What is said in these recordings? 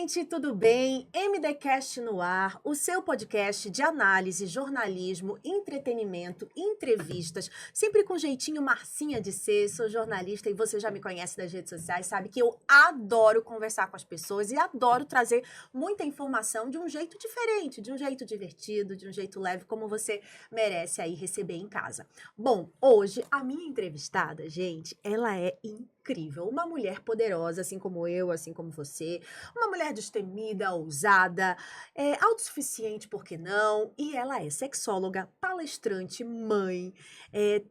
gente, tudo bem? MDcast no ar, o seu podcast de análise, jornalismo, entretenimento, entrevistas, sempre com jeitinho Marcinha de ser. Sou jornalista e você já me conhece das redes sociais, sabe que eu adoro conversar com as pessoas e adoro trazer muita informação de um jeito diferente, de um jeito divertido, de um jeito leve, como você merece aí receber em casa. Bom, hoje a minha entrevistada, gente, ela é incrível, uma mulher poderosa, assim como eu, assim como você, uma mulher destemida, ousada, autossuficiente, por que não? E ela é sexóloga, palestrante, mãe,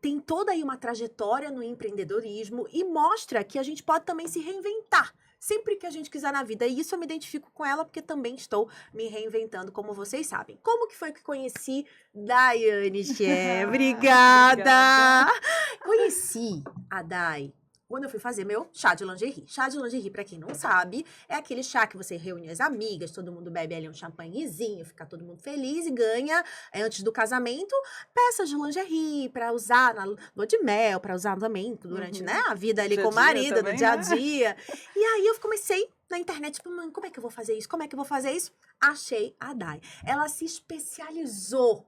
tem toda aí uma trajetória no empreendedorismo e mostra que a gente pode também se reinventar sempre que a gente quiser na vida. E isso eu me identifico com ela porque também estou me reinventando, como vocês sabem. Como que foi que conheci Daiane Ché? Obrigada! Conheci a Dai quando eu fui fazer meu chá de lingerie. Chá de lingerie, pra quem não sabe, é aquele chá que você reúne as amigas, todo mundo bebe ali um champanhezinho, fica todo mundo feliz e ganha, antes do casamento, peças de lingerie pra usar na lua de mel, pra usar também durante, né, a vida ali com o marido, também, no dia a né? dia. E aí eu comecei na internet, tipo, mãe, como é que eu vou fazer isso? Como é que eu vou fazer isso? Achei a Dai. Ela se especializou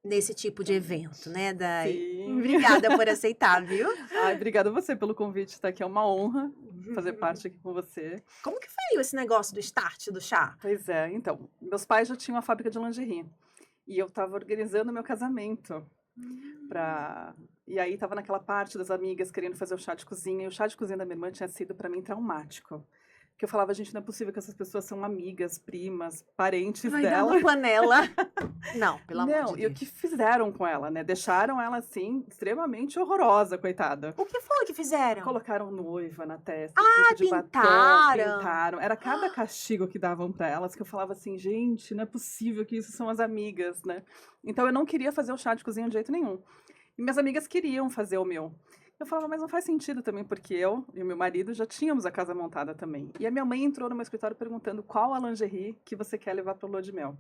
nesse tipo de evento, né, Dai? Sim. Obrigada por aceitar, viu? Ai, obrigada a você pelo convite, estar aqui. É uma honra fazer parte aqui com você. Como que veio esse negócio do start do chá? Pois é, então, meus pais já tinham uma fábrica de lingerie. E eu estava organizando meu casamento. E aí estava naquela parte das amigas querendo fazer o chá de cozinha. E o chá de cozinha da minha irmã tinha sido para mim traumático. Que eu falava, gente, não é possível que essas pessoas são amigas, primas, parentes Vai dar dela. uma panela. Não, pelo amor de Não, Deus. e o que fizeram com ela, né? Deixaram ela, assim, extremamente horrorosa, coitada. O que foi que fizeram? Colocaram noiva na testa, pinto de batom, pintaram. pintaram. Era cada castigo que davam pra elas que eu falava assim, gente, não é possível que isso são as amigas, né? Então eu não queria fazer o chá de cozinha de jeito nenhum. E minhas amigas queriam fazer o meu. Eu falava, mas não faz sentido também, porque eu e o meu marido já tínhamos a casa montada também. E a minha mãe entrou no meu escritório perguntando qual a lingerie que você quer levar pra lua de mel.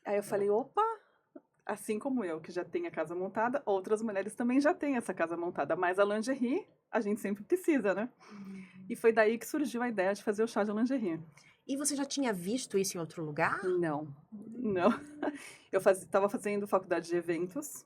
Aí eu falei, opa, assim como eu, que já tenho a casa montada, outras mulheres também já têm essa casa montada. Mas a lingerie, a gente sempre precisa, né? E foi daí que surgiu a ideia de fazer o chá de lingerie. E você já tinha visto isso em outro lugar? Não, não. Eu estava fazendo faculdade de eventos.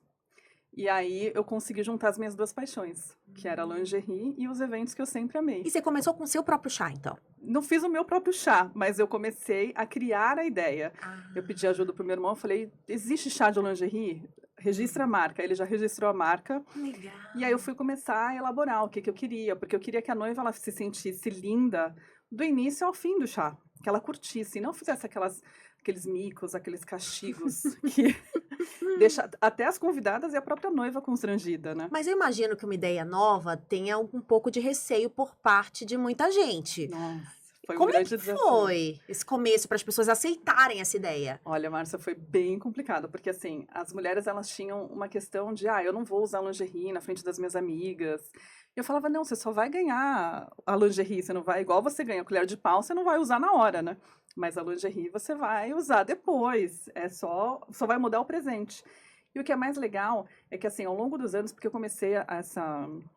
E aí eu consegui juntar as minhas duas paixões, que era a lingerie e os eventos que eu sempre amei. E você começou com o seu próprio chá, então? Não fiz o meu próprio chá, mas eu comecei a criar a ideia. Eu pedi ajuda pro meu irmão, falei, existe chá de lingerie? Registra a marca. Ele já registrou a marca. Legal. E aí eu fui começar a elaborar o que eu queria, porque eu queria que a noiva ela se sentisse linda do início ao fim do chá, que ela curtisse, e não fizesse aqueles micos, aqueles castigos que deixa até as convidadas e a própria noiva constrangida, né? Mas eu imagino que uma ideia nova tenha um pouco de receio por parte de muita gente. Nossa, foi um Como é grande que desafio. foi esse começo para as pessoas aceitarem essa ideia? Olha, Márcia, foi bem complicado, porque assim, as mulheres elas tinham uma questão de, eu não vou usar lingerie na frente das minhas amigas. Eu falava, não, você só vai ganhar a lingerie, você não vai, igual você ganha a colher de pau, você não vai usar na hora, né? Mas a lingerie você vai usar depois, só vai mudar o presente. E o que é mais legal é que, assim, ao longo dos anos, porque eu comecei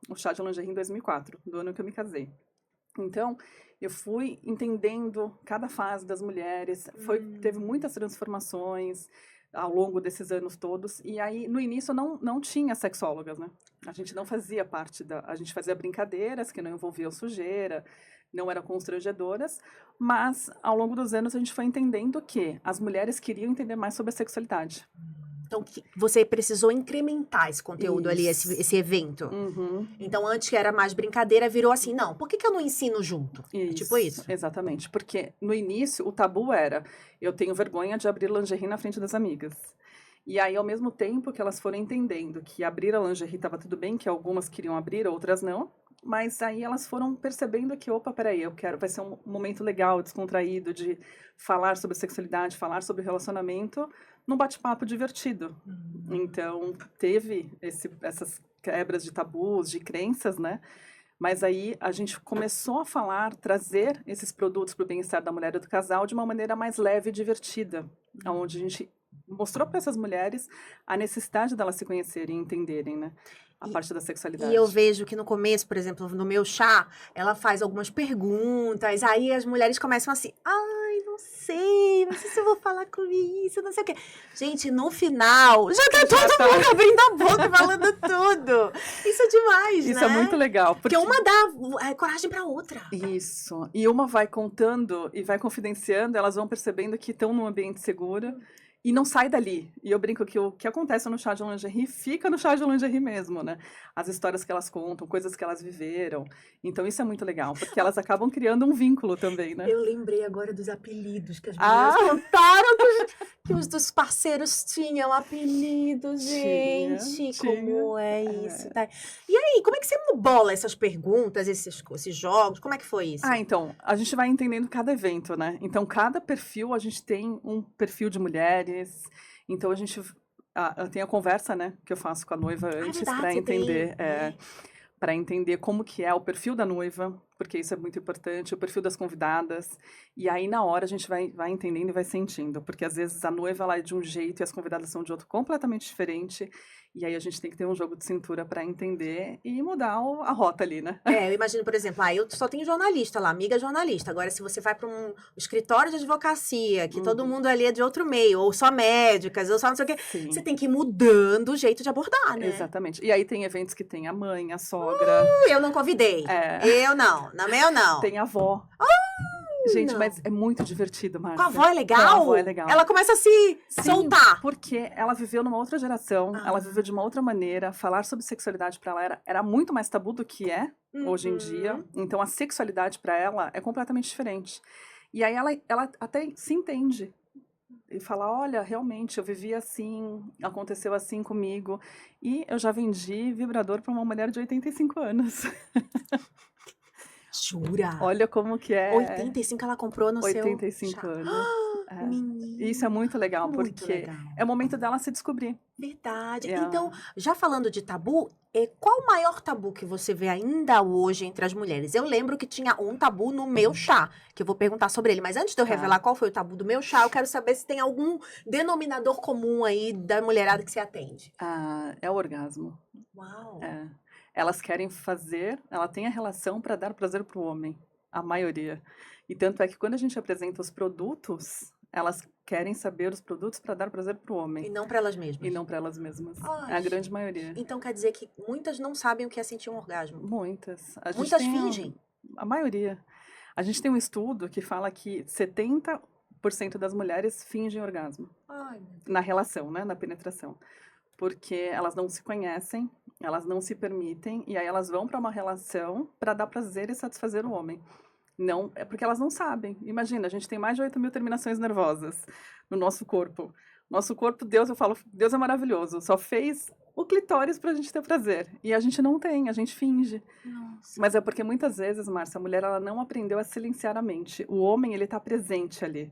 o chá de lingerie em 2004, do ano que eu me casei. Então, eu fui entendendo cada fase das mulheres, teve muitas transformações ao longo desses anos todos, e aí, no início, não tinha sexólogas, né? A gente não fazia parte a gente fazia brincadeiras que não envolviam sujeira, não eram constrangedoras, mas, ao longo dos anos, a gente foi entendendo que as mulheres queriam entender mais sobre a sexualidade. Então, você precisou incrementar esse conteúdo ali, esse evento. Uhum. Então, antes que era mais brincadeira, virou assim, não, por que eu não ensino junto? É tipo isso? Exatamente, porque no início o tabu era, eu tenho vergonha de abrir lingerie na frente das amigas. E aí, ao mesmo tempo que elas foram entendendo que abrir a lingerie estava tudo bem, que algumas queriam abrir, outras não, mas aí elas foram percebendo que, opa, peraí, vai ser um momento legal, descontraído, de falar sobre sexualidade, falar sobre relacionamento, num bate-papo divertido. Então, teve essas quebras de tabus, de crenças, né? Mas aí a gente começou a trazer esses produtos para o bem-estar da mulher e do casal de uma maneira mais leve e divertida, onde a gente mostrou para essas mulheres a necessidade delas se conhecerem e entenderem, né? A parte da sexualidade. E eu vejo que no começo, por exemplo, no meu chá, ela faz algumas perguntas, aí as mulheres começam assim, ai, não sei se eu vou falar com isso, não sei o quê. Gente, no final, já tá todo mundo abrindo a boca, falando tudo. Isso é demais, Isso né? é muito legal. Porque uma dá coragem pra outra. Isso. E uma vai contando e vai confidenciando, elas vão percebendo que estão num ambiente seguro e não sai dali. E eu brinco que o que acontece no chá de lingerie fica no chá de lingerie mesmo, né? As histórias que elas contam, coisas que elas viveram. Então isso é muito legal, porque elas acabam criando um vínculo também, né? Eu lembrei agora dos apelidos que as meninas contaram que os dos parceiros tinham apelidos, gente. Como é isso? Tá? E aí, como é que você bola essas perguntas, esses jogos? Como é que foi isso? Então, a gente vai entendendo cada evento, né? Então, cada perfil, a gente tem um perfil de mulheres. Então, a gente tem a conversa, né? Que eu faço com a noiva antes para entender... para entender como que é o perfil da noiva, porque isso é muito importante, o perfil das convidadas. E aí, na hora, a gente vai entendendo e vai sentindo. Porque, às vezes, a noiva ela é de um jeito e as convidadas são de outro completamente diferente. E aí, a gente tem que ter um jogo de cintura para entender e mudar a rota ali, né? Eu imagino, por exemplo, eu só tenho jornalista lá, amiga jornalista. Agora, se você vai para um escritório de advocacia, que todo mundo ali é de outro meio, ou só médicas, ou só não sei o quê, você tem que ir mudando o jeito de abordar, né? Exatamente. E aí tem eventos que tem a mãe, a sogra. Eu não convidei. Eu não. Na meu, não. Tem a avó. Gente, não. Mas é muito divertido, Márcia. Com a avó é legal? Com a avó é legal. Ela começa a se soltar. Porque ela viveu numa outra geração, ela viveu de uma outra maneira. Falar sobre sexualidade para ela era muito mais tabu do que é hoje em dia. Então, a sexualidade para ela é completamente diferente. E aí, ela até se entende. E fala, olha, realmente, eu vivi assim, aconteceu assim comigo. E eu já vendi vibrador para uma mulher de 85 anos. Jura? Olha como que é. 85 ela comprou no 85 seu... anos. Menina, isso é muito legal, muito porque legal. é o momento dela se descobrir. Verdade. Então, já falando de tabu, qual o maior tabu que você vê ainda hoje entre as mulheres? Eu lembro que tinha um tabu no meu chá, que eu vou perguntar sobre ele. Mas antes de eu revelar qual foi o tabu do meu chá, eu quero saber se tem algum denominador comum aí da mulherada que você atende. É o orgasmo. Uau! Elas querem fazer, ela tem a relação para dar prazer para o homem, a maioria. E tanto é que quando a gente apresenta os produtos, elas querem saber os produtos para dar prazer para o homem. E não para elas mesmas. E não para elas mesmas. É a grande maioria. Então quer dizer que muitas não sabem o que é sentir um orgasmo? Muitas. Muitas fingem? A maioria. A gente tem um estudo que fala que 70% das mulheres fingem orgasmo. Na relação, né? Na penetração. Porque elas não se conhecem, elas não se permitem, e aí elas vão para uma relação para dar prazer e satisfazer o homem. Não, é porque elas não sabem. Imagina, a gente tem mais de 8.000 terminações nervosas no nosso corpo. Nosso corpo, Deus é maravilhoso. Só fez o clitóris pra gente ter prazer. E a gente não tem, a gente finge. Nossa. Mas é porque muitas vezes, Márcia, a mulher ela não aprendeu a silenciar a mente. O homem, ele tá presente ali.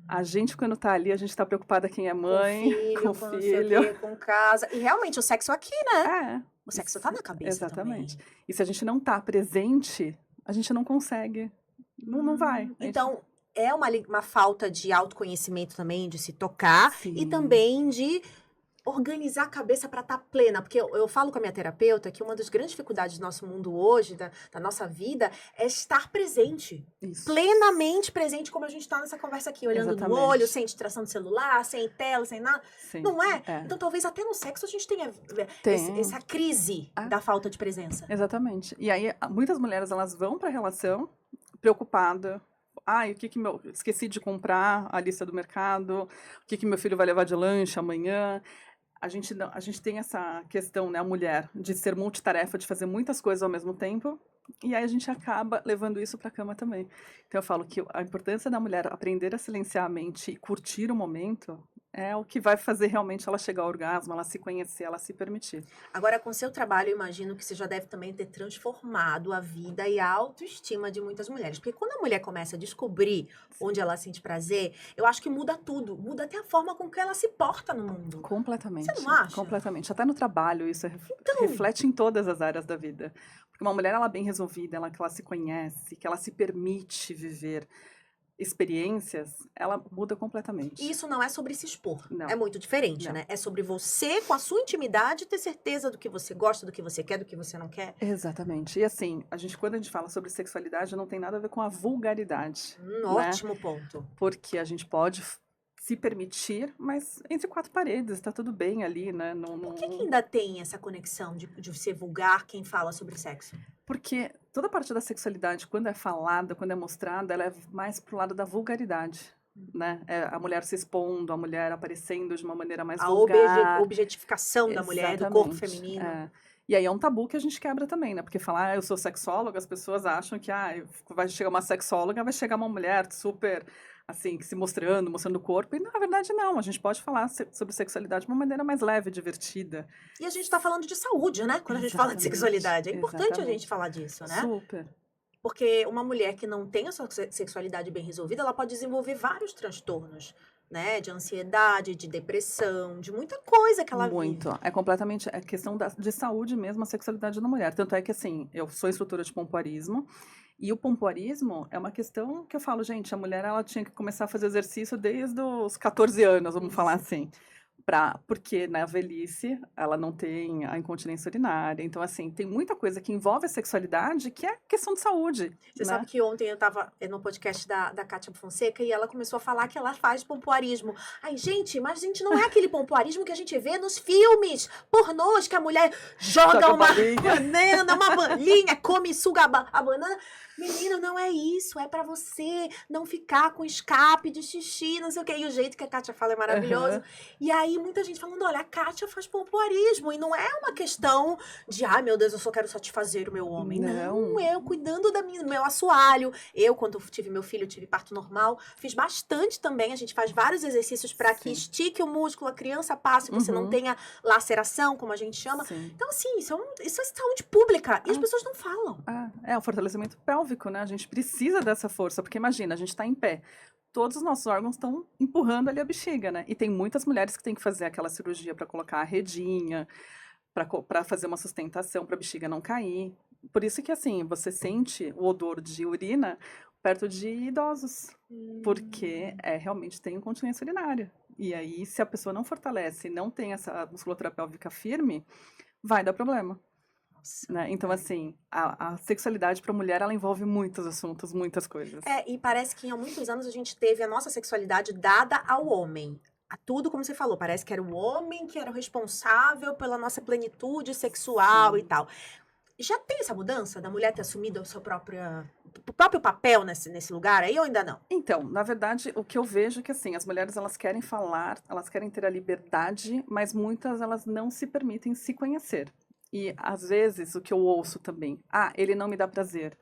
A gente, quando tá ali, a gente tá preocupada quem é mãe, com filho. Com casa. E realmente, o sexo aqui, né? O sexo tá na cabeça. Exatamente. Também. E se a gente não tá presente, a gente não consegue. Não vai. Então, é uma falta de autoconhecimento também, de se tocar. Sim. E também de organizar a cabeça para estar plena. Porque eu falo com a minha terapeuta que uma das grandes dificuldades do nosso mundo hoje, da nossa vida, é estar presente. Isso. Plenamente presente, como a gente está nessa conversa aqui, olhando no olho, sem distração do celular, sem tela, sem nada. Sim. Não é? Então, talvez até no sexo a gente tenha essa crise da falta de presença. Exatamente. E aí, muitas mulheres, elas vão para a relação preocupada. Esqueci de comprar a lista do mercado, o que meu filho vai levar de lanche amanhã. A gente tem essa questão, né, a mulher, de ser multitarefa, de fazer muitas coisas ao mesmo tempo, e aí a gente acaba levando isso para a cama também. Então eu falo que a importância da mulher aprender a silenciar a mente e curtir o momento é o que vai fazer realmente ela chegar ao orgasmo, ela se conhecer, ela se permitir. Agora, com seu trabalho, eu imagino que você já deve também ter transformado a vida e a autoestima de muitas mulheres. Porque quando a mulher começa a descobrir onde ela sente prazer, eu acho que muda tudo. Muda até a forma com que ela se porta no mundo. Completamente. Você não acha? Completamente. Até no trabalho isso reflete em todas as áreas da vida. Porque uma mulher, ela bem resolvida, que ela se conhece, que ela se permite viver. experiências, ela muda completamente. E isso não é sobre se expor. Não. É muito diferente, Não. né? É sobre você, com a sua intimidade, ter certeza do que você gosta, do que você quer, do que você não quer. Exatamente. E assim, quando a gente fala sobre sexualidade, não tem nada a ver com a vulgaridade, né? Ótimo ponto. Porque a gente pode se permitir, mas entre quatro paredes, tá tudo bem ali, né? Por que ainda tem essa conexão de ser vulgar quem fala sobre sexo? Porque toda parte da sexualidade, quando é falada, quando é mostrada, ela é mais pro lado da vulgaridade, né? É a mulher se expondo, a mulher aparecendo de uma maneira mais A vulgar. objetificação da mulher, do corpo Exatamente, feminino. é. E aí é um tabu que a gente quebra também, né? Porque falar, eu sou sexóloga, as pessoas acham que vai chegar uma sexóloga, vai chegar uma mulher super, assim, se mostrando o corpo. E na verdade não, a gente pode falar sobre sexualidade de uma maneira mais leve, divertida. E a gente tá falando de saúde, né? Quando a gente fala de Exatamente, sexualidade. É importante a exatamente. gente falar disso, né? Super. Porque uma mulher que não tem a sua sexualidade bem resolvida, ela pode desenvolver vários transtornos, né? De ansiedade, de depressão, de muita coisa que ela Muito. vive. É completamente, é questão de saúde mesmo, a sexualidade da mulher. Tanto é que, assim, eu sou instrutora de pompoarismo, e o pompoarismo é uma questão que eu falo, gente, a mulher, ela tinha que começar a fazer exercício desde os 14 anos, vamos falar assim. Porque na velhice ela não tem a incontinência urinária. Então, assim, tem muita coisa que envolve a sexualidade que é questão de saúde. Você né? sabe que ontem eu tava no podcast da Kátia Fonseca e ela começou a falar que ela faz pompoarismo. Ai, gente, mas a gente não é aquele pompoarismo que a gente vê nos filmes pornôs, que a mulher joga uma banana, uma balinha, come e suga a banana. Menina, não é isso, é pra você não ficar com escape de xixi, não sei o quê. E o jeito que a Kátia fala é maravilhoso. Uhum. E aí, muita gente falando, olha, a Kátia faz pompoarismo. E não é uma questão de, ai, meu Deus, eu só quero satisfazer o meu homem. Não, eu cuidando do meu assoalho. Eu, quando tive meu filho, tive parto normal, fiz bastante também. A gente faz vários exercícios para que estique o músculo, a criança passe, você não tenha laceração, como a gente chama. Sim. Então, assim, isso é saúde pública. E as pessoas não falam. É o fortalecimento pélvico, né? A gente precisa dessa força, porque imagina, a gente tá em pé. Todos os nossos órgãos estão empurrando ali a bexiga, né? E tem muitas mulheres que têm que fazer aquela cirurgia para colocar a redinha, para fazer uma sustentação para a bexiga não cair. Por isso que, assim, você sente o odor de urina perto de idosos, porque realmente tem incontinência urinária. E aí, se a pessoa não fortalece, não tem essa musculatura pélvica firme, vai dar problema. Né? Então, assim, a sexualidade para a mulher, ela envolve muitos assuntos, muitas coisas. E parece que há muitos anos a gente teve a nossa sexualidade dada ao homem. A tudo, como você falou, parece que era o homem que era o responsável pela nossa plenitude sexual e tal. Já tem essa mudança da mulher ter assumido o seu próprio papel nesse lugar aí ou ainda não? Então, na verdade, o que eu vejo é que, assim, as mulheres, elas querem falar, elas querem ter a liberdade, mas muitas, elas não se permitem se conhecer. E, às vezes, o que eu ouço também, ele não me dá prazer.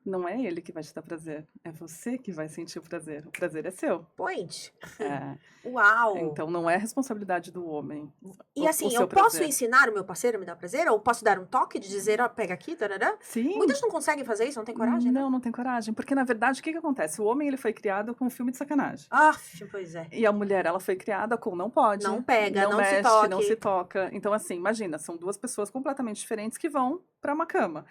Não é ele que vai te dar prazer, é você que vai sentir o prazer. O prazer é seu. Point. É. Uau! Então, não é responsabilidade do homem. E assim, eu posso ensinar o meu parceiro a me dar prazer? Ou posso dar um toque de dizer, ó, pega aqui, tarará? Sim. Muitas não conseguem fazer isso, não tem coragem, né? Não tem coragem. Porque, na verdade, o que acontece? O homem, ele foi criado com um filme de sacanagem. Pois é. E a mulher, ela foi criada com não pode. Não pega, não mexe, se toque. não se toca. Então, assim, imagina, são duas pessoas completamente diferentes que vão para uma cama.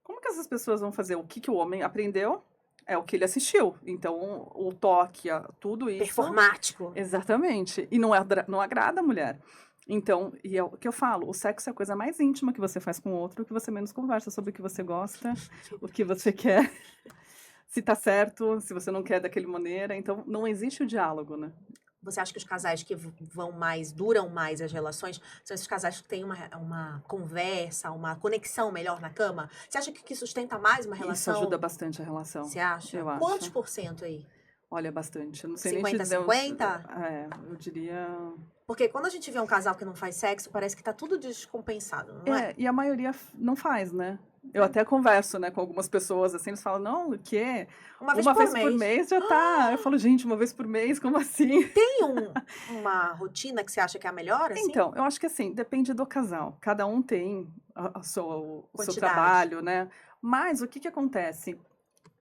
Como que essas pessoas vão fazer? O que o homem aprendeu é o que ele assistiu. Então, o toque, tudo isso... Performático. Exatamente. E não agrada a mulher. Então, e é o que eu falo, o sexo é a coisa mais íntima que você faz com o outro, que você menos conversa sobre o que você gosta, o que você quer, se tá certo, se você não quer daquela maneira. Então, não existe o diálogo, né? Você acha que os casais que duram mais as relações, são esses casais que têm uma conversa, uma conexão melhor na cama? Você acha que sustenta mais uma relação? Isso ajuda bastante a relação. Você acha? Eu acho. Quantos % aí? Olha, bastante. Eu não sei 50, nem te dizer. 50? Eu diria... Porque quando a gente vê um casal que não faz sexo, parece que tá tudo descompensado, não é? E a maioria não faz, né? Eu até converso, né, com algumas pessoas, assim, eles falam, não, o quê? Uma vez por mês já tá. Eu falo, gente, uma vez por mês, como assim? Tem uma rotina que você acha que é a melhor, assim? Então, eu acho que assim, depende do casal. Cada um tem o seu trabalho, né? Mas o que acontece?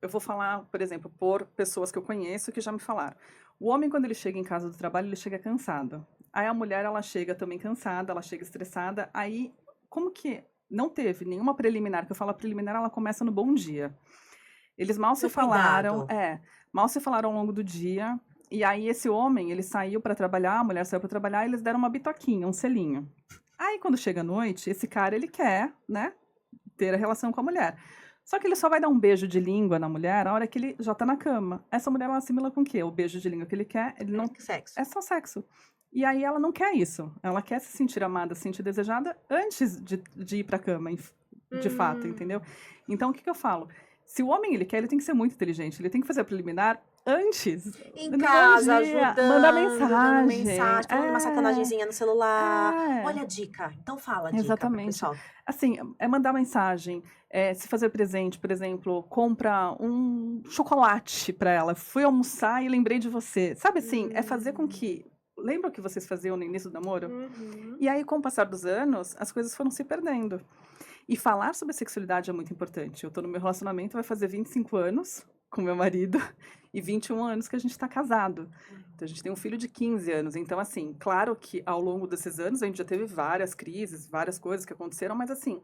Eu vou falar, por exemplo, por pessoas que eu conheço que já me falaram. O homem, quando ele chega em casa do trabalho, ele chega cansado. Aí a mulher, ela chega também cansada, ela chega estressada. Aí, como que não teve nenhuma preliminar, que eu falo a preliminar, ela começa no bom dia. Eles mal se Do falaram, cuidado. mal se falaram ao longo do dia. E aí esse homem, ele saiu para trabalhar, a mulher saiu para trabalhar, e eles deram uma bitoquinha, um selinho. Aí quando chega a noite, esse cara, ele quer, né, ter a relação com a mulher. Só que ele só vai dar um beijo de língua na mulher a hora que ele já tá na cama. Essa mulher, ela assimila com o quê? O beijo de língua que ele quer, ele não... Sexo. É só sexo. E aí ela não quer isso. Ela quer se sentir amada, se sentir desejada antes de ir pra cama, de fato, entendeu? Então, o que que eu falo? Se o homem, ele quer, ele tem que ser muito inteligente. Ele tem que fazer a preliminar antes. Em Bom casa, dia, ajudando, mandar dando mensagem. mensagem, falando uma sacanagemzinha no celular. É. Olha a dica. Então fala a dica pro Exatamente. pessoal. Assim, é mandar mensagem, se fazer presente, por exemplo, compra um chocolate para ela. Fui almoçar e lembrei de você. Sabe assim, é fazer com que... Lembra o que vocês faziam no início do namoro? Uhum. E aí, com o passar dos anos, as coisas foram se perdendo. E falar sobre sexualidade é muito importante. Eu tô no meu relacionamento, vai fazer 25 anos com meu marido e 21 anos que a gente está casado. Então, a gente tem um filho de 15 anos. Então, assim, claro que ao longo desses anos a gente já teve várias crises, várias coisas que aconteceram, mas assim,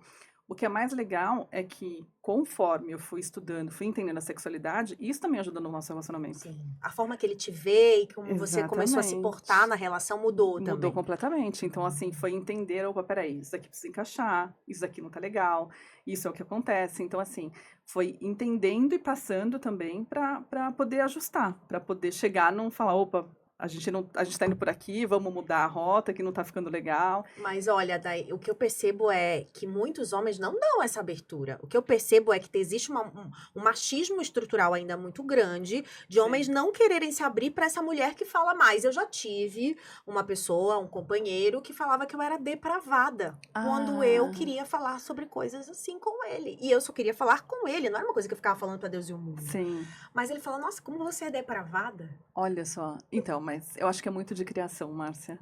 o que é mais legal é que conforme eu fui estudando, fui entendendo a sexualidade, isso também ajuda no nosso relacionamento. Sim. A forma que ele te vê e como você começou a se Exatamente. portar na relação mudou também. Mudou completamente. Então, assim, foi entender, opa, peraí, isso aqui precisa encaixar, isso aqui não tá legal, isso é o que acontece. Então, assim, foi entendendo e passando também para poder ajustar, para poder chegar, não falar, opa, a gente tá indo por aqui, vamos mudar a rota, que não tá ficando legal. Mas olha, Day, o que eu percebo é que muitos homens não dão essa abertura. O que eu percebo é que existe um machismo estrutural ainda muito grande de homens não quererem se abrir para essa mulher que fala mais. Eu já tive uma pessoa, um companheiro, que falava que eu era depravada quando eu queria falar sobre coisas assim com ele. E eu só queria falar com ele, não era uma coisa que eu ficava falando para Deus e o mundo. Sim. Mas ele falou, nossa, como você é depravada? Olha só. Então, mas eu acho que é muito de criação, Márcia.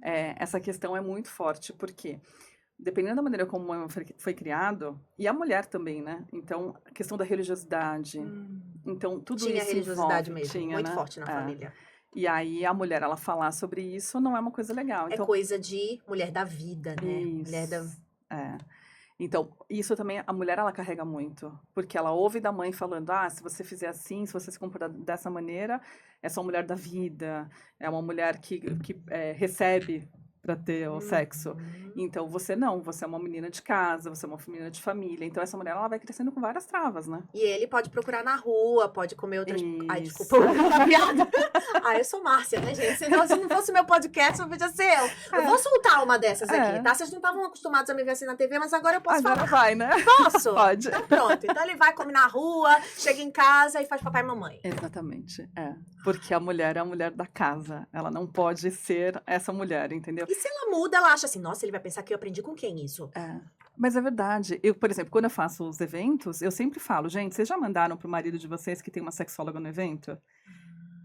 Essa questão é muito forte, porque dependendo da maneira como o homem foi criado, e a mulher também, né? Então, a questão da religiosidade. Então, tudo Tinha isso religiosidade envolve, mesmo, tinha, muito né? forte na família. E aí, a mulher, ela falar sobre isso não é uma coisa legal. É Então, coisa de mulher da vida, né? Mulher da... É. Então, isso também, a mulher, ela carrega muito. Porque ela ouve da mãe falando, se você fizer assim, se você se comportar dessa maneira, é só mulher da vida, é uma mulher que recebe para ter o sexo. Então, você não, você é uma menina de casa, você é uma menina de família. Então, essa mulher, ela vai crescendo com várias travas, né? E ele pode procurar na rua, pode comer outras... Ai, Isso. desculpa, a piada. Eu sou Márcia, né, gente? Se não fosse meu podcast, não podia ser eu. Eu vou soltar uma dessas aqui, tá? Vocês não estavam acostumados a me ver assim na TV, mas agora eu posso Agora falar. vai, né? Posso? Pode. Então pronto. Então ele vai comer na rua, chega em casa e faz papai e mamãe. Exatamente, Porque a mulher é a mulher da casa. Ela não pode ser essa mulher, entendeu? E se ela muda, ela acha assim, nossa, ele vai pensar que eu aprendi com quem isso? Mas é verdade. Eu, por exemplo, quando eu faço os eventos, eu sempre falo, gente, vocês já mandaram pro marido de vocês que tem uma sexóloga no evento?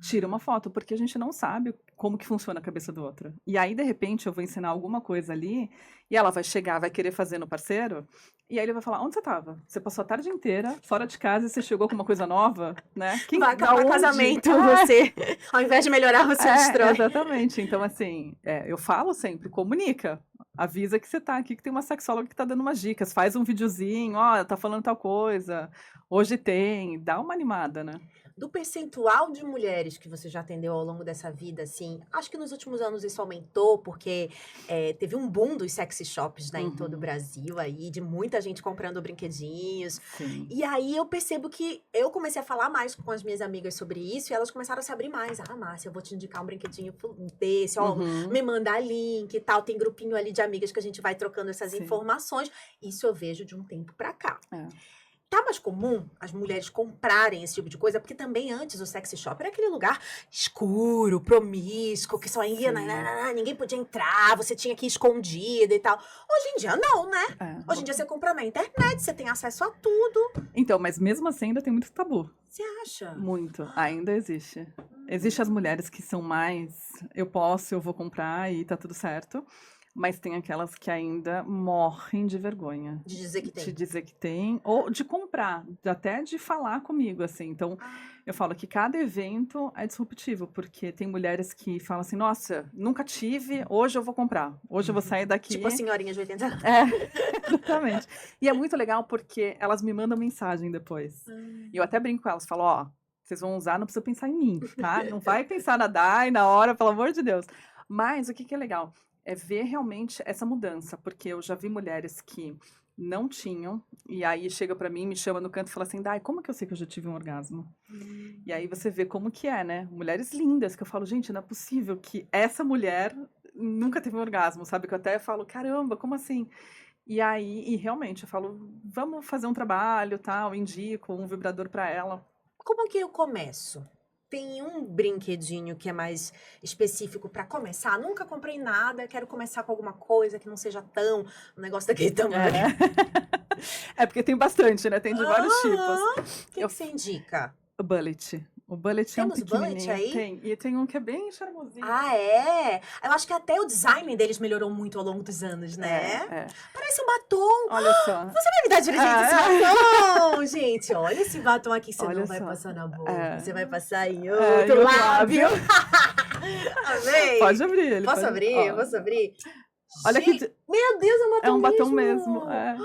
Tira uma foto, porque a gente não sabe como que funciona a cabeça do outro. E aí, de repente, eu vou ensinar alguma coisa ali, e ela vai chegar, vai querer fazer no parceiro, e aí ele vai falar, onde você estava? Você passou a tarde inteira fora de casa e você chegou com uma coisa nova, né? Vai acabar o casamento, você. Ao invés de melhorar, você destrói. Exatamente. Então, assim, eu falo sempre, comunica. Avisa que você tá aqui, que tem uma sexóloga que tá dando umas dicas. Faz um videozinho, tá falando tal coisa. Hoje tem. Dá uma animada, né? Do percentual de mulheres que você já atendeu ao longo dessa vida, assim, acho que nos últimos anos isso aumentou, porque teve um boom dos sexy shops, né, em todo o Brasil aí, de muita gente comprando brinquedinhos. Sim. E aí eu percebo que eu comecei a falar mais com as minhas amigas sobre isso, e elas começaram a se abrir mais. Márcia, eu vou te indicar um brinquedinho desse, me mandar link e tal. Tem grupinho ali de amigas que a gente vai trocando essas informações. Isso eu vejo de um tempo pra cá. Tá mais comum as mulheres comprarem esse tipo de coisa, porque também antes o sexy shop era aquele lugar escuro, promíscuo, que só ia, ninguém podia entrar, você tinha que ir escondida e tal. Hoje em dia não, né? Hoje em dia você compra na internet, você tem acesso a tudo. Então, mas mesmo assim ainda tem muito tabu. Você acha? Muito, ainda existe. Existem as mulheres que são mais, eu vou comprar e tá tudo certo. Mas tem aquelas que ainda morrem de vergonha. De dizer que tem. De dizer que tem, ou de comprar, até de falar comigo, assim. Então, eu falo que cada evento é disruptivo, porque tem mulheres que falam assim, nossa, nunca tive, hoje eu vou comprar. Hoje eu vou sair daqui. Tipo a senhorinha de 80 anos. Exatamente. E é muito legal porque elas me mandam mensagem depois. E eu até brinco com elas, falo, ó, vocês vão usar, não precisa pensar em mim, tá? Não vai pensar na Dai, na hora, pelo amor de Deus. Mas o que é legal? É ver realmente essa mudança, porque eu já vi mulheres que não tinham, e aí chega pra mim, me chama no canto e fala assim, Dai, como que eu sei que eu já tive um orgasmo? E aí você vê como que é, né? Mulheres lindas, que eu falo, gente, não é possível que essa mulher nunca teve um orgasmo, sabe? Que eu até falo, caramba, como assim? E aí, e realmente, eu falo, vamos fazer um trabalho, tal, indico um vibrador pra ela. Como que eu começo? Tem um brinquedinho que é mais específico pra começar? Nunca comprei nada, quero começar com alguma coisa que não seja tão um negócio daquele tamanho. É porque tem bastante, né? Tem de vários tipos. O que você indica? O bullet. O bullet é um Temos bullet pequenininho. aí? Tem. E tem um que é bem charmosinho. Ah, é? Eu acho que até o design deles melhorou muito ao longo dos anos, né? É. Parece um batom. Olha só. Você vai me dar de presente esse batom, gente? Olha esse batom aqui, você Olha não vai só. passar na boca. É. Você vai passar em em outro outro lábio. lábio. Amei. Pode abrir ele. Posso pode... abrir? Ó. Posso abrir? Olha Gente, que... meu Deus, é um batom É um batom mesmo. mesmo. É.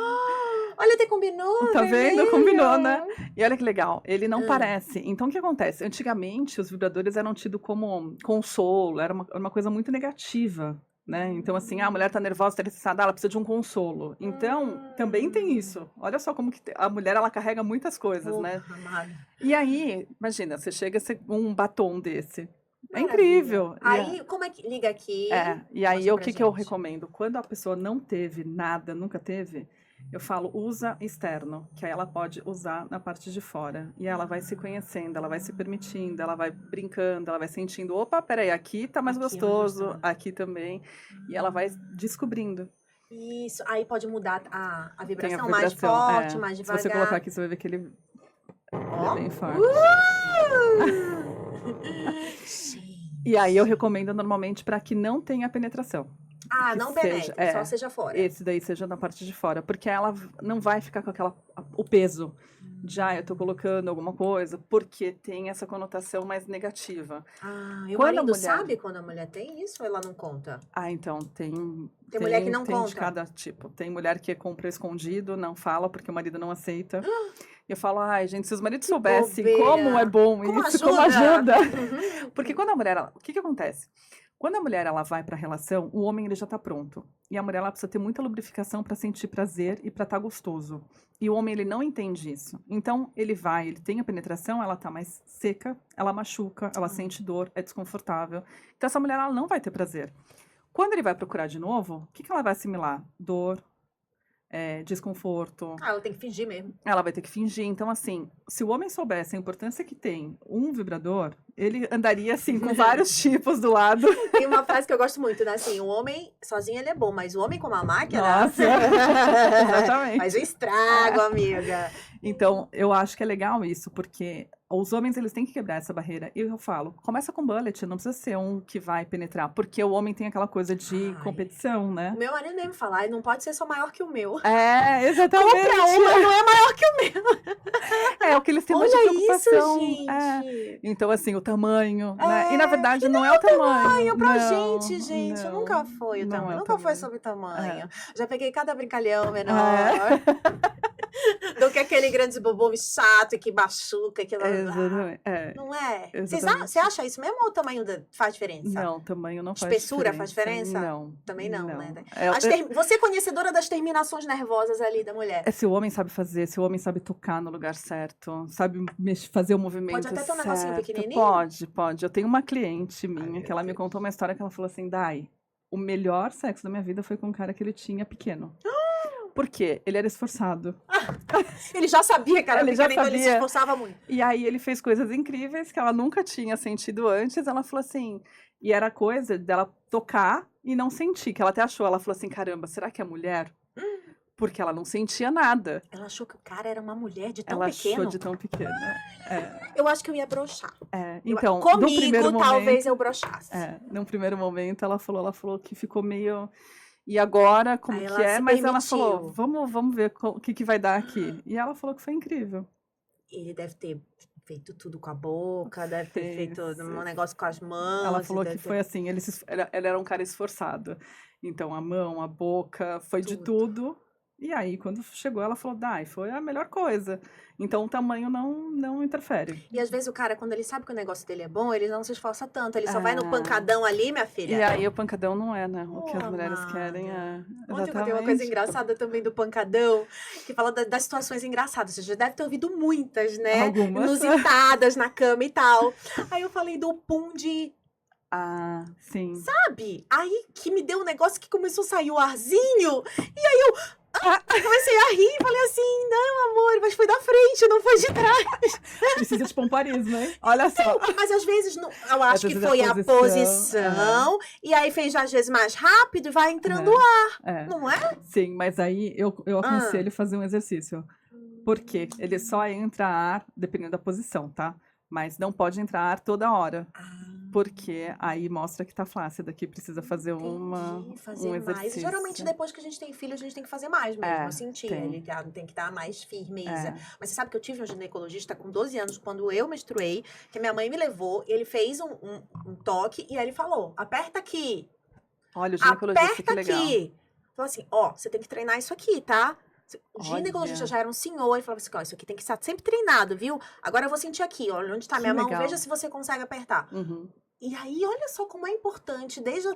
Olha, até combinou, Tá vendo? vermelho. Combinou, né? E olha que legal, ele não Ah. parece. Então, o que acontece? Antigamente, os vibradores eram tidos como consolo, era uma coisa muito negativa, né? Então, assim, a mulher tá nervosa, tá estressada, ela precisa de um consolo. Então, também tem isso. Olha só como que a mulher, ela carrega muitas coisas, né? Amada. E aí, imagina, você chega um batom desse. É Maravilha. incrível. Aí, como é que liga aqui? E aí, Mostra o pra que eu gente. recomendo? Quando a pessoa não teve nada, nunca teve, eu falo, usa externo, que aí ela pode usar na parte de fora. E ela vai se conhecendo, ela vai se permitindo, ela vai brincando, ela vai sentindo, opa, peraí, aqui tá mais Aqui é mais gostoso, gostoso. aqui também. E ela vai descobrindo. Isso, aí pode mudar a Tem a vibração mais vibração. forte, mais Se devagar. você colocar aqui, você vai ver que ele é bem forte. E aí eu recomendo normalmente para que não tenha penetração. Ah, que não seja- penetre, só seja fora. Esse daí seja na parte de fora, porque ela não vai ficar com o peso de, eu tô colocando alguma coisa, porque tem essa conotação mais negativa. Ah, e o Quando a marido mulher- sabe quando a mulher tem isso ou ela não conta? Então, tem mulher que não tem de conta. cada tipo. Tem mulher que compra escondido, não fala porque o marido não aceita. E eu falo, ai, gente, se os maridos soubessem bobeira. como é bom Como isso, como ajuda. ajuda. Porque quando a mulher, o que que acontece? Quando a mulher ela vai para a relação, o homem ele já está pronto. E a mulher ela precisa ter muita lubrificação para sentir prazer e para estar gostoso. E o homem ele não entende isso. Então ele tem a penetração, ela tá mais seca, ela machuca, ela sente dor, é desconfortável. Então essa mulher ela não vai ter prazer. Quando ele vai procurar de novo, o que que ela vai assimilar? Dor, desconforto. Ah, ela tem que fingir mesmo. Ela vai ter que fingir. Então, assim, se o homem soubesse a importância que tem um vibrador, ele andaria, assim, com vários tipos do lado. Tem uma frase que eu gosto muito, né? Assim, o homem sozinho ele é bom, mas o homem com uma máquina... Nossa, exatamente. Faz um estrago, amiga. Então, eu acho que é legal isso, porque os homens, eles têm que quebrar essa barreira. E eu falo, começa com bullet, não precisa ser um que vai penetrar, porque o homem tem aquela coisa de Ai. competição, né? O meu marido mesmo fala, "Ai, não pode ser só maior que o meu. Exatamente. Compra uma, não é maior que o meu. É o que eles têm mais de Olha preocupação. isso, gente. Então, assim, o tamanho, né? E na verdade não é o tamanho. Pra Não, gente, gente, não, nunca foi o não tamanho. é o Nunca foi tamanho. sobre o tamanho. É. Já peguei cada brincalhão menor. É. Do que aquele grande bobo chato que machuca. Que Exatamente. Não é? Exatamente. Você acha isso mesmo ou o tamanho faz diferença? Não, tamanho não faz Espessura diferença. faz diferença? Não. Também não, né? É, Você é conhecedora das terminações nervosas ali da mulher. se o homem sabe fazer, se o homem sabe tocar no lugar certo, sabe fazer o movimento Pode até ter um negocinho certo. pequenininho? Pode. Eu tenho uma cliente minha que ela me contou uma história que ela falou assim, Dai, o melhor sexo da minha vida foi com um cara que ele tinha pequeno. Por quê? Ele era esforçado. Ele já sabia, cara, Ele já então ele se sabia. esforçava muito. E aí ele fez coisas incríveis que ela nunca tinha sentido antes. Ela falou assim, e era coisa dela tocar e não sentir, que ela até achou. Ela falou assim, caramba, será que é mulher? Porque ela não sentia nada. Ela achou que o cara era uma mulher de tão Ela pequeno. achou de tão pequena. Eu acho que eu ia broxar. Então, no Comigo, primeiro talvez momento, eu broxasse. num primeiro momento, ela falou que ficou meio... E agora, como Aí que ela é? se Mas ela falou, permitiu. vamos ver o que que vai dar aqui. E ela falou que foi incrível. Ele deve ter feito tudo com a boca, deve ter feito Fez. um negócio com as Ela mãos, e falou que deve foi ter assim, ele era um cara esforçado. Então, a mão, a boca, foi de tudo. tudo. E aí, quando chegou, ela falou, Dai, foi a melhor coisa. Então, o tamanho não interfere. E às vezes o cara, quando ele sabe que o negócio dele é bom, ele não se esforça tanto. Ele só vai no Ah, pancadão ali, minha e filha. aí, o pancadão não é, né? O Ô, que as mulheres querem amada. é... Ontem eu contei uma coisa Exatamente. engraçada também do pancadão, que fala das situações engraçadas. Você já deve ter ouvido muitas, né? Algumas. Inusitadas na cama e tal. Aí eu falei do pum de Ah, sim. sabe? Aí que me deu um negócio que começou a sair o arzinho. E aí eu comecei a rir e falei assim: não, amor, mas foi da frente, não foi de trás. Precisa de pompoarismo, hein? Olha só. Mas às vezes eu Às acho que vezes a foi a posição, e aí fez às vezes mais rápido e vai entrando ar, é. não é? Sim, mas aí eu Ah. aconselho fazer um exercício. Por quê? Ele só entra ar dependendo da posição, tá? Mas não pode entrar ar toda hora. Porque aí mostra que tá flácida, que precisa fazer Entendi, fazer um mais. E exercício. geralmente depois que a gente tem filho, a gente tem que fazer mais mesmo. É, Eu senti, tem. ele tem que dar mais firmeza. É. Mas você sabe que eu tive um ginecologista com 12 anos, quando eu menstruei, que minha mãe me levou, ele fez um toque e aí ele falou: aperta aqui, Olha, o ginecologista, que aperta legal. aqui. Falou assim: ó, você tem que treinar isso aqui, tá? O Olha. ginecologista já era um senhor, ele falava assim: ó, isso aqui tem que estar sempre treinado, viu? Agora eu vou sentir aqui, olha onde tá Que minha mão, legal. veja se você consegue apertar. Uhum. E aí, olha só como é importante, desde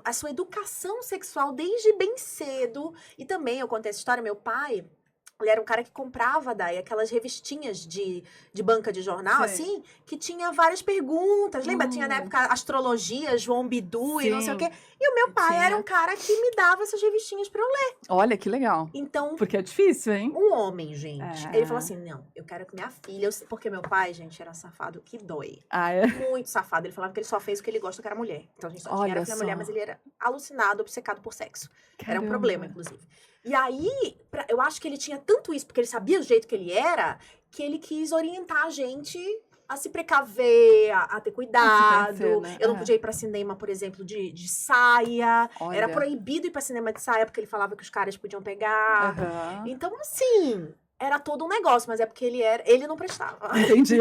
a sua educação sexual, desde bem cedo. E também, eu contei essa história, meu pai, ele era um cara que comprava daí aquelas revistinhas de banca de jornal, Sei. assim, que tinha várias perguntas. Lembra? Tinha na época astrologia, João Bidu e não sei o Sim. quê. E o meu pai Tinha. era um cara que me dava essas revistinhas pra eu ler. Olha, que legal. Então, Porque é difícil, hein? um homem, gente. É. Ele falou assim: não, eu quero que minha filha. Porque meu pai, gente, era safado que dói. Ah, é? Muito safado. Ele falava que ele só fez o que ele gosta, que era mulher. Então a gente só tinha Olha era filha mulher, só. mas ele era alucinado, obcecado por sexo. Era um Caramba. problema, inclusive. E aí, eu acho que ele tinha tanto isso, porque ele sabia o jeito que ele era, que ele quis orientar a gente a se precaver, a ter cuidado. conhecer, né? Eu não É. podia ir pra cinema, por exemplo, de saia. Olha. Era proibido ir pra cinema de saia, porque ele falava que os caras podiam pegar. Aham. Então, assim, era todo um negócio, mas é porque ele não prestava. Entendi.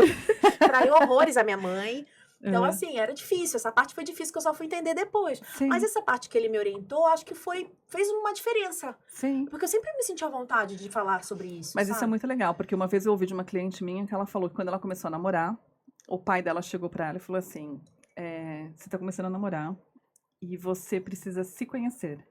Traiu horrores a minha mãe. Então, É. assim, era difícil. Essa parte foi difícil, que eu só fui entender depois. Sim, Mas essa parte que ele me orientou, acho que fez uma diferença. sim. Porque eu sempre me senti à vontade de falar sobre isso, Mas isso é sabe? muito legal, porque uma vez eu ouvi de uma cliente minha que ela falou que quando ela começou a namorar, o pai dela chegou pra ela e falou assim: você tá começando a namorar e você precisa se conhecer.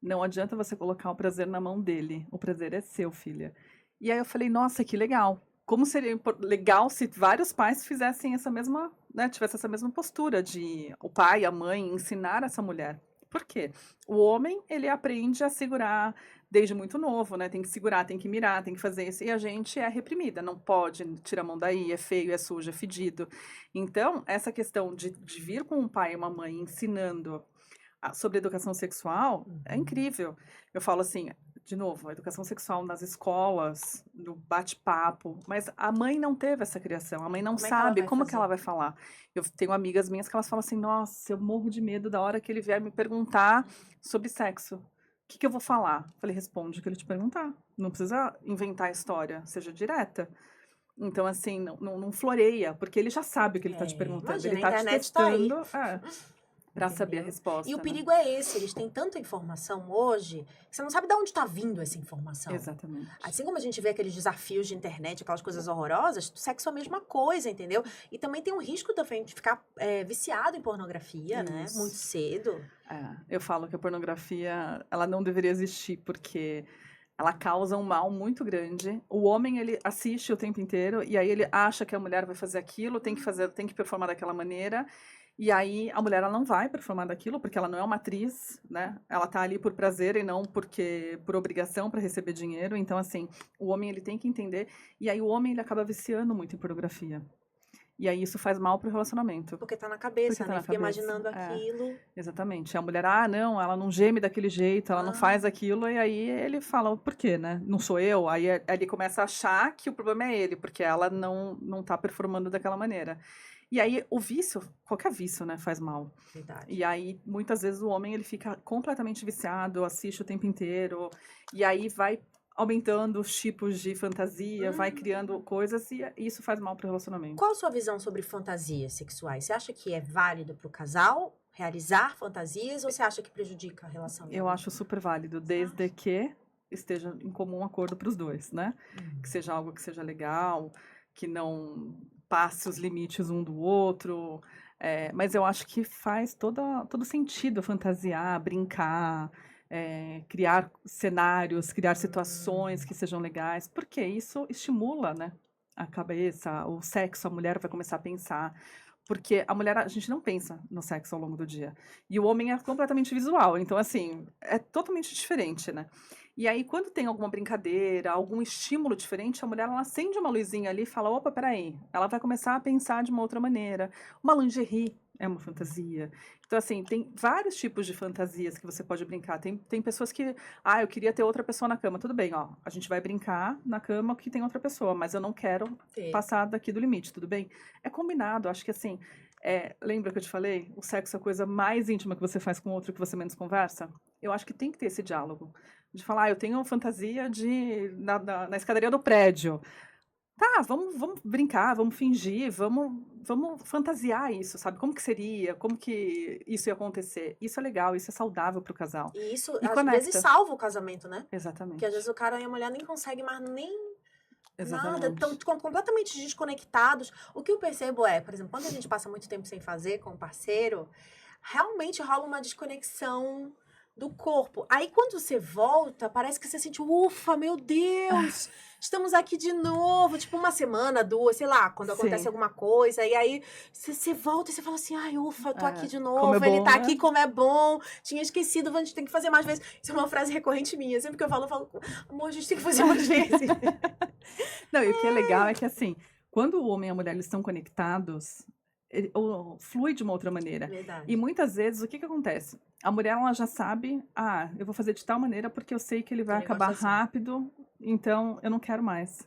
Não adianta você colocar o prazer na mão dele. O prazer é seu, filha. E aí eu falei, nossa, que legal. Como seria legal se vários pais fizessem essa mesma, né, tivesse essa mesma postura de o pai, a mãe ensinar essa mulher. Por quê? O homem, ele aprende a segurar desde muito novo, né? Tem que segurar, tem que mirar, tem que fazer isso. E a gente é reprimida, não pode, tira a mão daí, é feio, é sujo, é fedido. Então, essa questão de vir com um pai e uma mãe ensinando sobre educação sexual é incrível. Eu falo assim, de novo, a educação sexual nas escolas, no bate-papo, mas a mãe não teve essa criação, a mãe não Como é que ela sabe vai como que fazer? ela vai falar. Eu tenho amigas minhas que elas falam assim, nossa, eu morro de medo da hora que ele vier me perguntar sobre sexo. O que eu vou falar? Falei, responde o que ele te perguntar. Não precisa inventar a história, seja direta. Então, assim, não floreia, porque ele já sabe o que ele está te perguntando. Imagina, Ele a está te internet tá aí. testando. Para saber a Entendeu? resposta. E o né? perigo é esse, eles têm tanta informação hoje, que você não sabe de onde está vindo essa informação. Exatamente. Assim como a gente vê aqueles desafios de internet, aquelas coisas horrorosas, sexo é a mesma coisa, entendeu? E também tem um risco também de ficar viciado em pornografia, né? Isso. Muito cedo. Eu falo que a pornografia, ela não deveria existir, porque ela causa um mal muito grande. O homem, ele assiste o tempo inteiro, e aí ele acha que a mulher vai fazer aquilo, tem que performar daquela maneira. E aí a mulher, ela não vai performar daquilo, porque ela não é uma atriz, né? Ela tá ali por prazer e não por obrigação para receber dinheiro. Então, assim, o homem, ele tem que entender. E aí o homem, ele acaba viciando muito em pornografia. E aí isso faz mal pro relacionamento. Porque tá na cabeça, Porque tá né? na Fica cabeça, imaginando aquilo. Exatamente. A mulher, não, ela não geme daquele jeito, ela não faz aquilo, e aí ele fala, por quê, né? Não sou eu? Aí ele começa a achar que o problema é ele, porque ela não tá performando daquela maneira. E aí, o vício, qualquer vício, né, faz mal. Verdade. E aí, muitas vezes, o homem, ele fica completamente viciado, assiste o tempo inteiro, e aí vai aumentando os tipos de fantasia, vai criando coisas, e isso faz mal pro relacionamento. Qual a sua visão sobre fantasias sexuais? Você acha que é válido para o casal realizar fantasias ou você acha que prejudica a relação? Eu acho super válido, desde que esteja em comum acordo para os dois, né? Que seja algo que seja legal, que não passe os limites um do outro. Mas eu acho que faz todo sentido fantasiar, brincar, criar cenários, criar situações que sejam legais, porque isso estimula, né, a cabeça, o sexo, a mulher vai começar a pensar. Porque a mulher, a gente não pensa no sexo ao longo do dia. E o homem é completamente visual. Então, assim, é totalmente diferente, né? E aí, quando tem alguma brincadeira, algum estímulo diferente, a mulher, ela acende uma luzinha ali e fala, opa, peraí. Ela vai começar a pensar de uma outra maneira. Uma lingerie é uma fantasia. Então, assim, tem vários tipos de fantasias que você pode brincar. Tem pessoas que, eu queria ter outra pessoa na cama. Tudo bem, ó, a gente vai brincar na cama que tem outra pessoa, mas eu não quero passar daqui do limite, tudo bem? É combinado, acho que assim, lembra que eu te falei? O sexo é a coisa mais íntima que você faz com o outro que você menos conversa? Eu acho que tem que ter esse diálogo. De falar, eu tenho fantasia na escadaria do prédio. Tá, vamos brincar, vamos fingir, vamos fantasiar isso, sabe? Como que seria? Como que isso ia acontecer? Isso é legal, isso é saudável pro casal. E isso, E às conecta. vezes, salva o casamento, né? Exatamente. Porque às vezes o cara e a mulher nem conseguem mais nem Exatamente. nada, estão completamente desconectados. O que eu percebo por exemplo, quando a gente passa muito tempo sem fazer com o parceiro, realmente rola uma desconexão do corpo. Aí quando você volta, parece que você sente, ufa, meu Deus, estamos aqui de novo. Tipo, uma semana, duas, sei lá, quando acontece Sim. alguma coisa. E aí você volta e você fala assim, ai, ufa, eu tô aqui de novo. Como é Ele bom, tá né? aqui, como é bom. Tinha esquecido, a gente tem que fazer mais vezes. Isso é uma frase recorrente minha. Sempre que eu falo, amor, a gente tem que fazer mais vezes. Não, e o que é legal é que, assim, quando o homem e a mulher eles estão conectados, flui de uma outra maneira. Verdade. E muitas vezes, o que acontece? A mulher, ela já sabe, eu vou fazer de tal maneira porque eu sei que ele vai Ele acabar gosta assim. rápido, então eu não quero mais.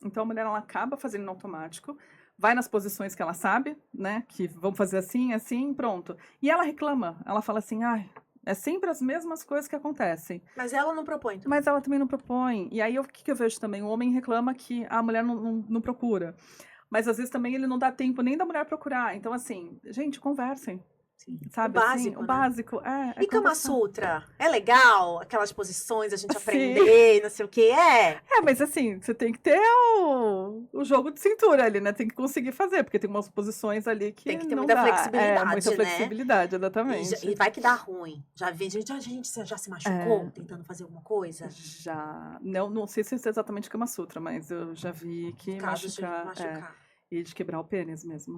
Então a mulher, ela acaba fazendo no automático, vai nas posições que ela sabe, né, que vamos fazer assim, assim, pronto. E ela reclama, ela fala assim, é sempre as mesmas coisas que acontecem. Mas ela não propõe também. Mas ela também não propõe. E aí, o que eu vejo também? O homem reclama que a mulher não procura. Mas, às vezes, também ele não dá tempo nem da mulher procurar. Então, assim, gente, conversem. Sim. Sabe, O assim, básico, o né? básico. E Kama conversar. Sutra? É legal? Aquelas posições, a gente Sim. aprender, não sei o que. Mas assim, você tem que ter o jogo de cintura ali, né? Tem que conseguir fazer, porque tem umas posições ali que Tem que ter não muita dá. flexibilidade, Muita né? flexibilidade, exatamente. E vai que dá ruim. Já vi, a gente já se machucou tentando fazer alguma coisa? Já. Não sei se isso é exatamente Kama Sutra, mas eu já vi que Casos de machucar. machucar. E de quebrar o pênis mesmo.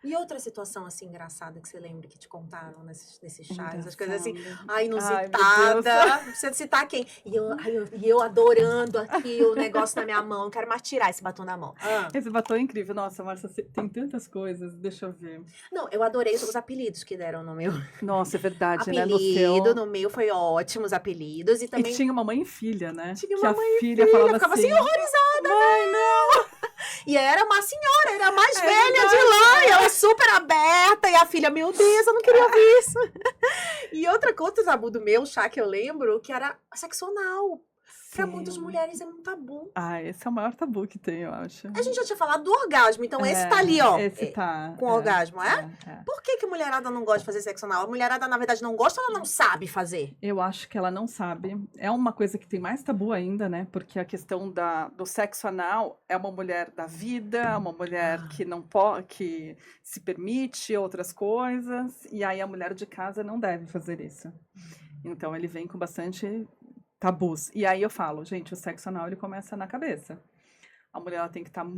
E outra situação, assim, engraçada que você lembra que te contaram nesses chás, essas coisas assim, Engraçado. inusitada, não precisa citar quem. E eu adorando aqui o negócio na minha mão, não quero mais tirar esse batom da mão. Esse batom é incrível. Nossa, Márcia, tem tantas coisas. Deixa eu ver. Não, eu adorei os apelidos que deram no meu. Nossa, é verdade, né? Apelido, no meu foi ótimo os apelidos. E também E tinha uma mãe e filha, né? tinha que uma a mãe e filha filha, falava ficava assim, assim horrorizada. mãe, não! E era uma senhora, era a mais velha verdade. de lá, e ela super aberta, e a filha, meu Deus, eu não queria ouvir isso. E outro tabu do meu chá que eu lembro, que era sexo anal. Pra muitas mulheres é um tabu. Esse é o maior tabu que tem, eu acho. A gente já tinha falado do orgasmo, então esse tá ali, ó. Esse tá. Com orgasmo, é? Por que a mulherada não gosta de fazer sexo anal? A mulherada, na verdade, não gosta ou ela não sabe fazer? Eu acho que ela não sabe. É uma coisa que tem mais tabu ainda, né? Porque a questão do sexo anal é uma mulher da vida, uma mulher que não pode, que se permite outras coisas, e aí a mulher de casa não deve fazer isso. Então ele vem com bastante tabus. E aí eu falo, gente, o sexo anal ele começa na cabeça. A mulher ela tem que estar com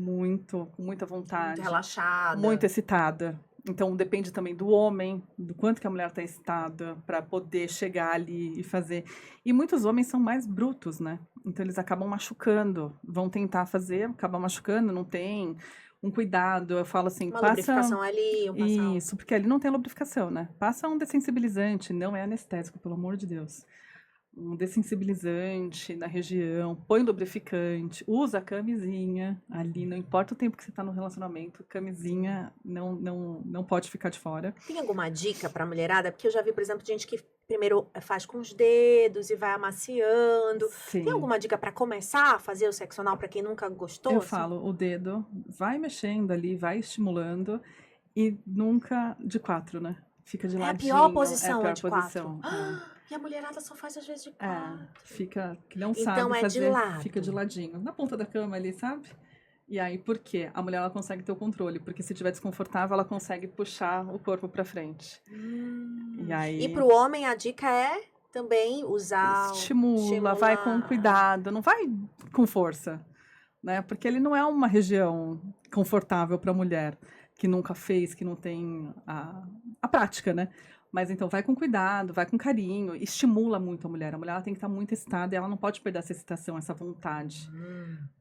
muita vontade, Muito relaxada. muito excitada. Então depende também do homem, do quanto que a mulher está excitada para poder chegar ali e fazer. E muitos homens são mais brutos, né? Então eles acabam machucando, vão tentar fazer, acabam machucando, não tem um cuidado. Eu falo assim, Uma lubrificação ali, Isso, porque ali não tem lubrificação, né? Passa um dessensibilizante, não é anestésico, pelo amor de Deus. um dessensibilizante na região, põe lubrificante, usa a camisinha ali, não importa o tempo que você está no relacionamento, camisinha não pode ficar de fora. Tem alguma dica pra mulherada? Porque eu já vi, por exemplo, gente que primeiro faz com os dedos e vai amaciando. Tem Sim. alguma dica pra começar a fazer o sexo anal pra quem nunca gostou? Eu assim? falo, o dedo vai mexendo ali, vai estimulando e nunca de 4, né? Fica de É a ladinho. pior posição, é a é pior de 4. posição. E a mulherada só faz às vezes de 4. Fica, que não Então sabe é de fazer, lado. fica de ladinho. Na ponta da cama ali, sabe? E aí, por quê? A mulher ela consegue ter o controle, porque se estiver desconfortável, ela consegue puxar o corpo pra frente. E aí... E pro homem a dica é também usar... Estimula, vai com cuidado, não vai com força, né? Porque ele não é uma região confortável para mulher que nunca fez, que não tem a prática, né? Mas então vai com cuidado, vai com carinho, estimula muito a mulher. A mulher ela tem que estar muito excitada e ela não pode perder essa excitação, essa vontade.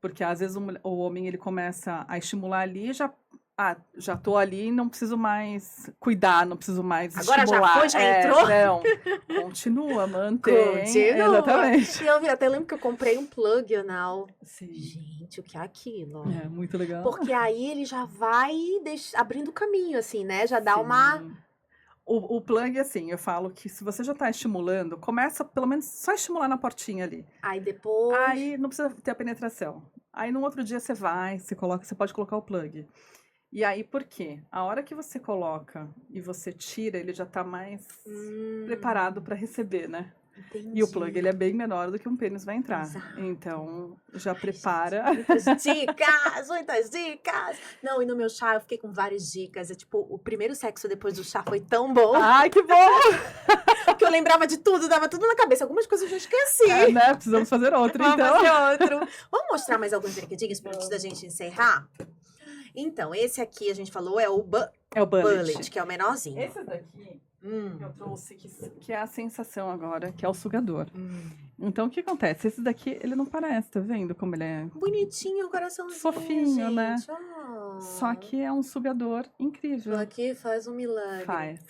Porque às vezes o homem ele começa a estimular ali e já tô ali, não preciso mais cuidar, não preciso mais Agora estimular. já foi, já entrou? Não, continua, mantém. Continua. Exatamente. E eu até lembro que eu comprei um plug anal. Sim. Gente, o que é aquilo? É, muito legal. Porque aí ele já vai abrindo o caminho, assim, né? Já dá uma... O plug, assim, eu falo que se você já tá estimulando, começa pelo menos só estimular na portinha ali. Aí depois... Aí não precisa ter a penetração. Aí no outro dia você pode colocar o plug. E aí, por quê? A hora que você coloca e você tira, ele já tá mais preparado para receber, né? Entendi. E o plug, ele é bem menor do que um pênis vai entrar. Exato. Então, já prepara. Muitas dicas, muitas dicas. Não, e no meu chá eu fiquei com várias dicas. É tipo, o primeiro sexo depois do chá foi tão bom Ai, que bom! que eu lembrava de tudo, dava tudo na cabeça. Algumas coisas eu já esqueci. É, né? Precisamos fazer outro, Vamos então. fazer outro. Vamos mostrar mais alguns brinquedinhos antes da gente encerrar? Então, esse aqui a gente falou é o É o bullet. bullet, que é o menorzinho. Esse daqui eu trouxe, que é a sensação agora, que é o sugador. Então, o que acontece? Esse daqui, ele não parece, tá vendo como ele é Bonitinho, o coraçãozinho, fofinho, gente. né? Oh. Só que é um sugador incrível. Aqui faz um milagre. Faz.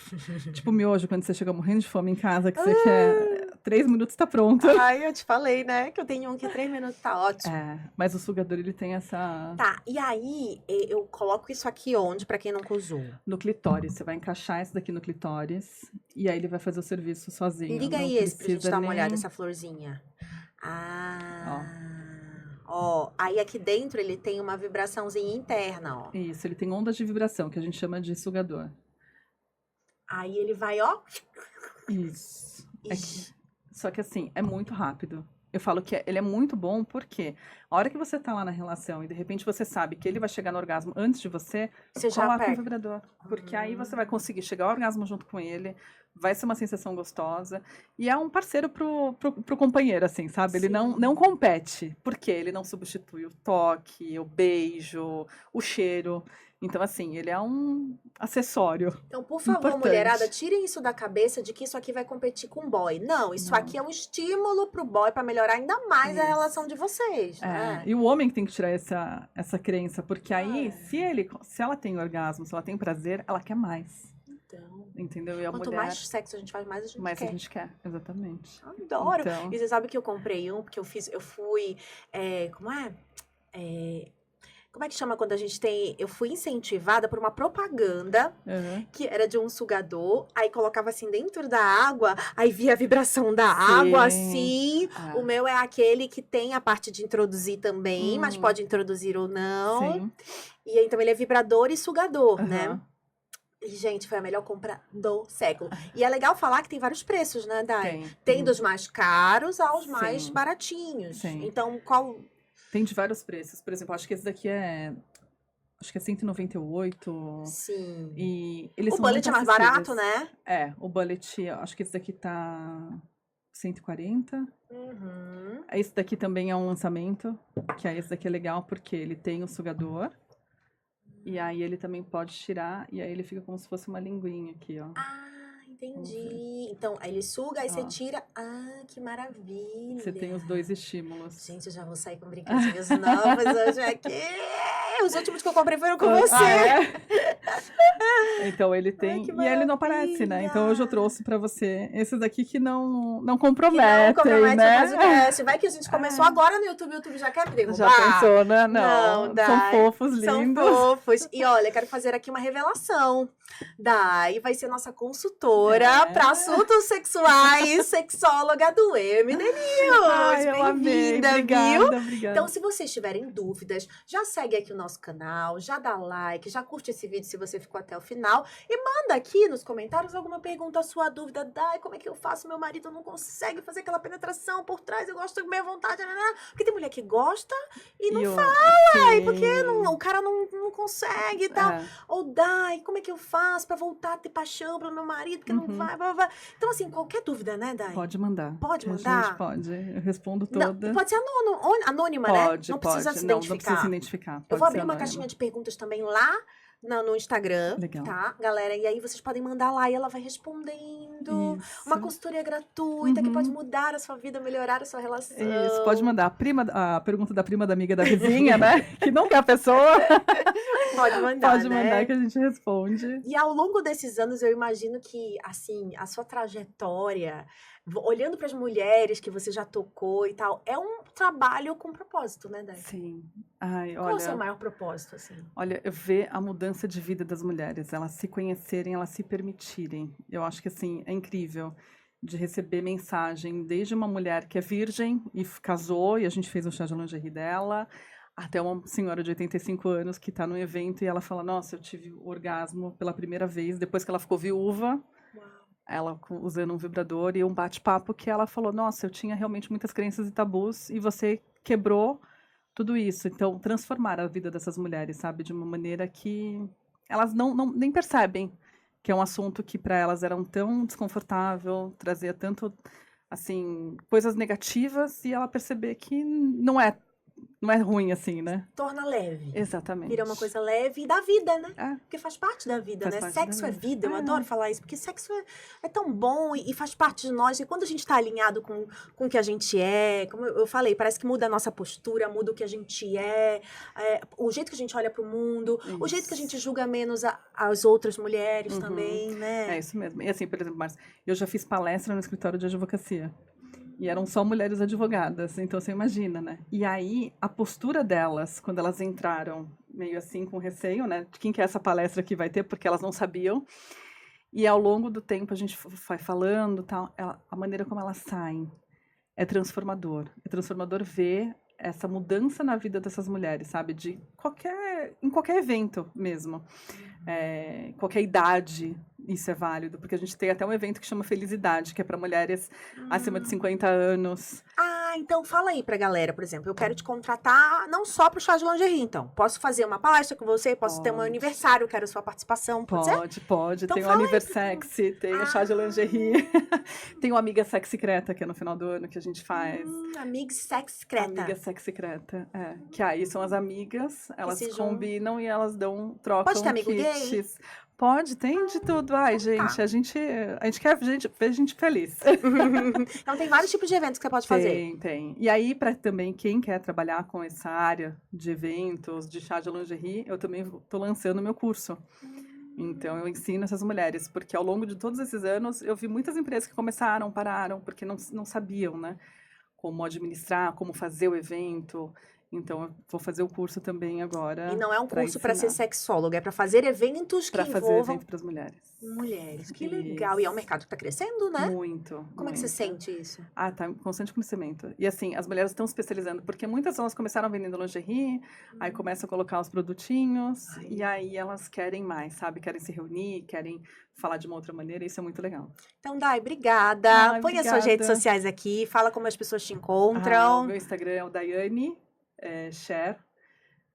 Tipo miojo, quando você chega morrendo de fome em casa, que você quer 3 minutos, tá pronto. Ai, eu te falei, né? Que eu tenho um que 3 minutos tá ótimo. É, mas o sugador, ele tem essa... Tá, e aí eu coloco isso aqui onde, pra quem nunca usou? No clitóris. Você vai encaixar esse daqui no clitóris e aí ele vai fazer o serviço sozinho. Liga Não aí esse pra gente precisa dar uma nem- olhada, essa florzinha. Ó, aí aqui dentro ele tem uma vibraçãozinha interna, ó. Isso, ele tem ondas de vibração, que a gente chama de sugador. Aí ele vai, ó. Isso. Ixi. Só que assim, é muito rápido. Eu falo que ele é muito bom porque a hora que você tá lá na relação e de repente você sabe que ele vai chegar no orgasmo antes de você, Você já coloca o aperta. vibrador. Porque aí você vai conseguir chegar ao orgasmo junto com ele, vai ser uma sensação gostosa. E é um parceiro pro companheiro, assim, sabe? Ele Sim. não compete. Porque ele não substitui o toque, o beijo, o cheiro. Então, assim, ele é um acessório. Então, por favor, Importante. mulherada, tirem isso da cabeça de que isso aqui vai competir com o boy. Não, isso Não. aqui é um estímulo pro boy pra melhorar ainda mais a Isso. relação de vocês, É, né? e o homem que tem que tirar essa crença, porque aí, É. se ela tem orgasmo, se ela tem prazer, ela quer mais, Então, entendeu? E a quanto mulher, mais sexo a gente faz, mais a gente mais quer. a gente quer, exatamente. Adoro. Então, E você sabe que eu comprei um, porque eu fui, como é que chama quando a gente tem, eu fui incentivada por uma propaganda aham. que era de um sugador, aí colocava assim dentro da água, aí via a vibração da Sim. água, assim. Ah, O meu é aquele que tem a parte de introduzir também, mas pode introduzir ou não. sim. E então ele é vibrador e sugador, né? Aham. E, gente, foi a melhor compra do século. E é legal falar que tem vários preços, né, Dai? Tem Tem. dos mais caros aos mais Sim. baratinhos. Sim. Então, qual... Tem de vários preços. Por exemplo, acho que esse daqui acho que é 198. Sim. E eles O são bullet muito é mais barato, acessíveis. né? É, o bullet, acho que esse daqui tá 140. Uhum. Esse daqui também é um lançamento, que aí esse daqui é legal porque ele tem o sugador. E aí ele também pode tirar, e aí ele fica como se fosse uma linguinha aqui, ó. Ah, entendi. Então, aí ele suga, aí você Ó. tira. Ah, que maravilha. Você tem os 2 estímulos. Gente, eu já vou sair com brinquedinhos novos hoje aqui. Os últimos que eu comprei foram com você. Ah, é? Então ele Ai, tem, que e ele não aparece, né? Então hoje eu maravilha. trouxe pra você esses daqui que não Que não comprometem, compromete o né? podcast. Vai que a gente começou agora no YouTube, o YouTube já quer me Já derrubar. pensou, né? Não, Não, são Dai. fofos, São lindos. fofos. E olha, quero fazer aqui uma revelação. Dai vai ser nossa consultora para assuntos sexuais, sexóloga do MD News. Ai, eu amei. Bem-vinda, viu? Obrigada, obrigada. Então, se vocês tiverem dúvidas, já segue aqui o nosso canal, já dá like, já curte esse vídeo se você ficou até o final e manda aqui nos comentários alguma pergunta, sua dúvida. Dai, como é que eu faço? Meu marido não consegue fazer aquela penetração por trás, eu gosto da minha vontade. Porque tem mulher que gosta e não fala, porque o cara não consegue e tal. Ou Dai, como é que eu faço pra voltar a ter paixão pelo meu marido, que não vai, blá, blá, blá. Então, assim, qualquer dúvida, né, Dai? Pode mandar. Pode A mandar? gente pode. Eu respondo Não, toda. pode ser anônima, né? Pode, Não precisa pode. se Não, identificar. não precisa se identificar. Eu Pode vou ser abrir uma anônima. caixinha de perguntas também lá no Instagram, Legal. tá, galera? E aí vocês podem mandar lá e ela vai respondendo. Isso. Uma consultoria gratuita que pode mudar a sua vida, melhorar a sua relação. Isso, pode mandar a pergunta da prima da amiga da vizinha, né? Que não quer a pessoa. Pode mandar, Pode né? mandar que a gente responde. E ao longo desses anos, eu imagino que, assim, a sua trajetória, olhando para as mulheres que você já tocou e tal, é um trabalho com propósito, né, Dai? Sim. Ai, Qual é o seu olha, maior propósito, assim? eu ver a mudança de vida das mulheres, elas se conhecerem, elas se permitirem. Eu acho que, assim, é incrível de receber mensagem desde uma mulher que é virgem e casou, e a gente fez um chá de lingerie dela, até uma senhora de 85 anos que está no evento e ela fala, nossa, eu tive orgasmo pela primeira vez depois que ela ficou viúva, ela usando um vibrador e um bate-papo que ela falou, nossa, eu tinha realmente muitas crenças e tabus e você quebrou tudo isso. Então, transformar a vida dessas mulheres, sabe, de uma maneira que elas nem percebem que é um assunto que para elas era tão desconfortável, trazia tanto, assim, coisas negativas e ela perceber que não é ruim assim, né? Torna leve. Exatamente. Vira uma coisa leve e da vida, né? É. Porque faz parte da vida, Faz né? parte Sexo da é vida. vida, eu adoro falar isso, porque sexo é tão bom e faz parte de nós. E quando a gente está alinhado com o que a gente é, como eu falei, parece que muda a nossa postura, muda o que a gente o jeito que a gente olha para o mundo, o jeito que a gente julga menos as outras mulheres também, né? É isso mesmo. E assim, por exemplo, Márcia, eu já fiz palestra no escritório de advocacia. E eram só mulheres advogadas, então você imagina, né? E aí, a postura delas, quando elas entraram, meio assim, com receio, né? De quem que é essa palestra que vai ter, porque elas não sabiam. E ao longo do tempo, a gente vai falando, tal, a maneira como elas saem é transformador. É transformador ver essa mudança na vida dessas mulheres, sabe? Em qualquer evento mesmo. Qualquer idade, isso é válido, porque a gente tem até um evento que chama Felicidade, que é para mulheres acima de 50 anos. Então fala aí pra galera, por exemplo, eu quero te contratar não só pro chá de lingerie, então. Posso fazer uma palestra com você, posso ter um aniversário, quero sua participação, pode ser? Pode. Então tem o fala aí, Aniversexy, tem o chá de lingerie, tem o Amiga Sex Secreta, que é no final do ano que a gente faz. Amiga Sex Secreta. Amiga Sex Secreta, que aí são as amigas, elas se combinam e elas trocam Pode ter amigo kits. gay? Pode, tem de tudo. Ai, gente, a gente quer ver gente feliz. Então tem vários tipos de eventos que você pode fazer. Tem. E aí, para também quem quer trabalhar com essa área de eventos, de chá de lingerie, eu também estou lançando o meu curso. Então, eu ensino essas mulheres, porque ao longo de todos esses anos, eu vi muitas empresas que começaram, pararam, porque não sabiam, né? Como administrar, como fazer o evento. Então, eu vou fazer o curso também agora. E não é um curso para ser sexóloga, é para fazer eventos que envolvam... Para fazer evento para as mulheres. Mulheres, que legal. E é um mercado que está crescendo, né? Muito. Como é que você sente isso? Tá em constante crescimento. E assim, as mulheres estão se especializando, porque muitas delas começaram vendendo lingerie, aí começam a colocar os produtinhos, e aí elas querem mais, sabe? Querem se reunir, querem falar de uma outra maneira, e isso é muito legal. Então, Dai, obrigada. Põe as suas redes sociais aqui, fala como as pessoas te encontram. O meu Instagram é o Daiane Cher,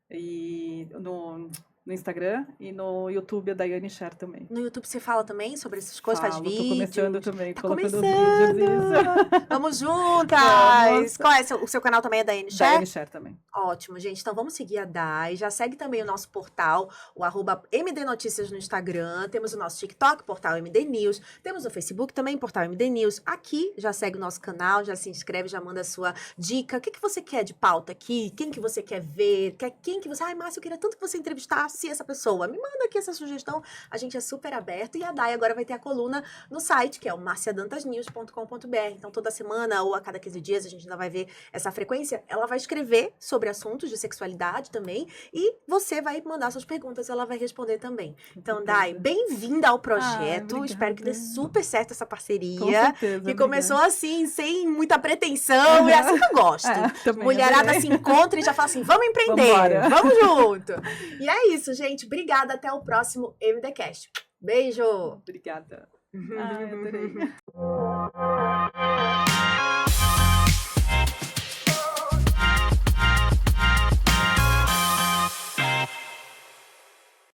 e no Instagram, e no YouTube a Daiane Cher também. No YouTube você fala também sobre essas coisas, faz vídeos? Tô começando também, colocando começando. vídeos, isso. Vamos juntas! Qual é o seu canal também é Daiane Cher? Daiane Cher também. Ótimo, gente. Então vamos seguir a Dai. Já segue também o nosso portal, o @MD Notícias no Instagram. Temos o nosso TikTok, portal MD News. Temos o Facebook também, portal MD News. Aqui, já segue o nosso canal, já se inscreve, já manda a sua dica. O que você quer de pauta aqui? Quem que você quer ver? Quem que você... Ai, Márcia, eu queria tanto que você entrevistasse se essa pessoa. Me manda aqui essa sugestão, a gente é super aberto. E a Day agora vai ter a coluna no site, que é o marciadantasnews.com.br. Então, toda semana ou a cada 15 dias, a gente ainda vai ver essa frequência. Ela vai escrever sobre assuntos de sexualidade também. E você vai mandar suas perguntas, ela vai responder também. Então, Day, bem-vinda ao projeto. Espero que dê super certo essa parceria. Com certeza. Que começou assim, sem muita pretensão. E é assim que eu gosto. Mulherada se encontra e já fala assim, vamos empreender, vamos junto. E é isso, gente. Obrigada. Até o próximo MDCast. Beijo. Obrigada. Ai, adorei.